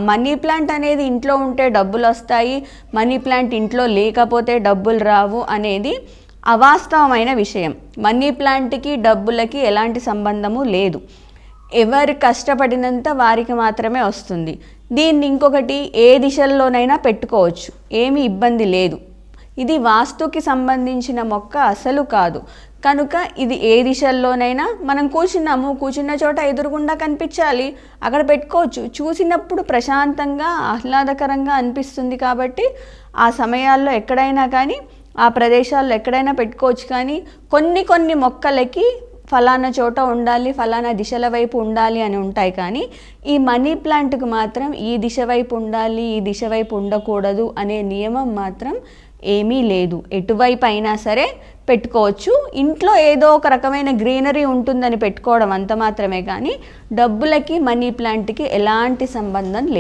Money plant అనేది ఇంట్లో ఉంటే డబ్బులు వస్తాయి, మనీ ప్లాంట్ ఇంట్లో లేకపోతే డబ్బులు రావు అనేది అవాస్తవమైన విషయం. మనీ ప్లాంట్కి డబ్బులకి ఎలాంటి సంబంధము లేదు. ఎవరు కష్టపడినంత వారికి మాత్రమే వస్తుంది. దీన్ని ఇంకొకటి ఏ దిశల్లోనైనా పెట్టుకోవచ్చు, ఏమీ ఇబ్బంది లేదు. ఇది వాస్తుకి సంబంధించిన మొక్క అసలు కాదు కనుక ఇది ఏ దిశల్లోనైనా మనం కూర్చున్న చోట ఎదురుగుండా కనిపించాలి, అక్కడ పెట్టుకోవచ్చు. చూసినప్పుడు ప్రశాంతంగా ఆహ్లాదకరంగా అనిపిస్తుంది కాబట్టి ఆ సమయాల్లో ఎక్కడైనా కానీ ఆ ప్రదేశాల్లో ఎక్కడైనా పెట్టుకోవచ్చు. కానీ కొన్ని మొక్కలకి ఫలానా చోట ఉండాలి, ఫలానా దిశల వైపు ఉండాలి అని ఉంటాయి. కానీ ఈ మనీ ప్లాంట్కి మాత్రం ఈ దిశ వైపు ఉండాలి, ఈ దిశ వైపు ఉండకూడదు అనే నియమం మాత్రం ఏమీ లేదు. ఎటువైపు అయినా సరే పెట్టుకోవచ్చు. ఇంట్లో ఏదో ఒక రకమైన గ్రీనరీ ఉంటుందని పెట్టుకోవడం అంత మాత్రమే. కానీ డబ్బులకి మనీ ప్లాంట్కి ఎలాంటి సంబంధం లేదు.